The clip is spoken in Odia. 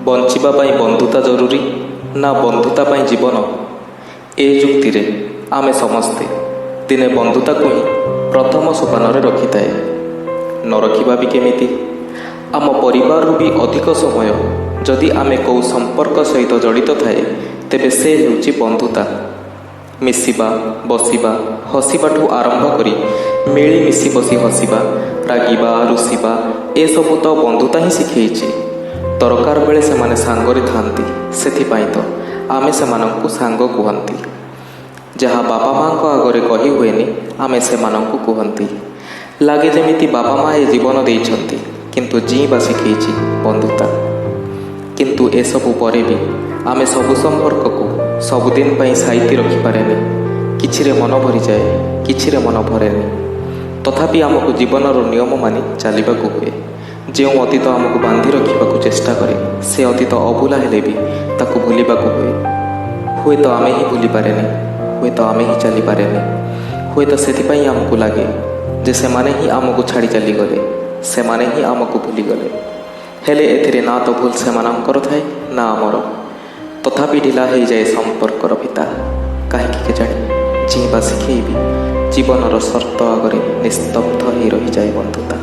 ବଞ୍ଚିବା ପାଇଁ ବନ୍ଧୁତା ଜରୁରୀ ନା ବନ୍ଧୁତା ପାଇଁ ଜୀବନ? ଏ ଯୁକ୍ତିରେ ଆମେ ସମସ୍ତେ ଦିନେ ବନ୍ଧୁତାକୁ ହିଁ ପ୍ରଥମ ସୋପାନରେ ରଖିଥାଏ। ନ ରଖିବା ବି କେମିତି? ଆମ ପରିବାରରୁ ବି ଅଧିକ ସମୟ ଯଦି ଆମେ କେଉଁ ସମ୍ପର୍କ ସହିତ ଜଡ଼ିତ ଥାଏ, ତେବେ ସେ ହେଉଛି ବନ୍ଧୁତା। ମିଶିବା, ବସିବା, ହସିବାଠୁ ଆରମ୍ଭ କରି ମିଳିମିଶି ବସି ହସିବା, ରାଗିବା, ରୁଷିବା, ଏସବୁ ତ ବନ୍ଧୁତା ହିଁ ଶିଖେଇଛି। ଦରକାର ବେଳେ ସେମାନେ ସାଙ୍ଗରେ ଥାଆନ୍ତି, ସେଥିପାଇଁ ତ ଆମେ ସେମାନଙ୍କୁ ସାଙ୍ଗ କୁହନ୍ତି। ଯାହା ବାପା ମାଆଙ୍କ ଆଗରେ କହି ହୁଏନି, ଆମେ ସେମାନଙ୍କୁ କୁହନ୍ତି। ଲାଗେ ଯେମିତି ବାପା ମା' ଏ ଜୀବନ ଦେଇଛନ୍ତି, କିନ୍ତୁ ଜୀଇଁବା ଶିଖେଇଛି ବନ୍ଧୁତା। କିନ୍ତୁ ଏସବୁ ପରେ ବି ଆମେ ସବୁ ସମ୍ପର୍କକୁ ସବୁଦିନ ପାଇଁ ସାଇତି ରଖିପାରେନି। କିଛିରେ ମନ ଭରିଯାଏ, କିଛିରେ ମନ ଭରେନି। ତଥାପି ଆମକୁ ଜୀବନର ନିୟମ ମାନି ଚାଲିବାକୁ ହୁଏ। ଯେଉଁ ଅତୀତ ଆମକୁ ବାନ୍ଧି ରଖିବାକୁ ଚେଷ୍ଟା କରେ, ସେ ଅତୀତ ଅଭୁଲା ହେଲେ ବି ତାକୁ ଭୁଲିବାକୁ ହୁଏ। ହୁଏତ ଆମେ ହିଁ ଭୁଲିପାରେନି, ହୁଏତ ଆମେ ହିଁ ଚାଲିପାରେନି। ହୁଏତ ସେଥିପାଇଁ ଆମକୁ ଲାଗେ ଯେ ସେମାନେ ହିଁ ଆମକୁ ଛାଡ଼ି ଚାଲିଗଲେ, ସେମାନେ ହିଁ ଆମକୁ ଭୁଲିଗଲେ। ହେଲେ ଏଥିରେ ନା ତ ଭୁଲ ସେମାନଙ୍କର ଥାଏ ନା ଆମର। ତଥାପି ଢିଲା ହେଇଯାଏ ସମ୍ପର୍କର ଫିତା। କାହିଁକି କେଜାଣି ଜୀଇଁବା ଶିଖେଇବି ଜୀବନର ସର୍ତ୍ତ ଆଗରେ ନିସ୍ତବ୍ଧ ହେଇ ରହିଯାଏ ବନ୍ଧୁତା।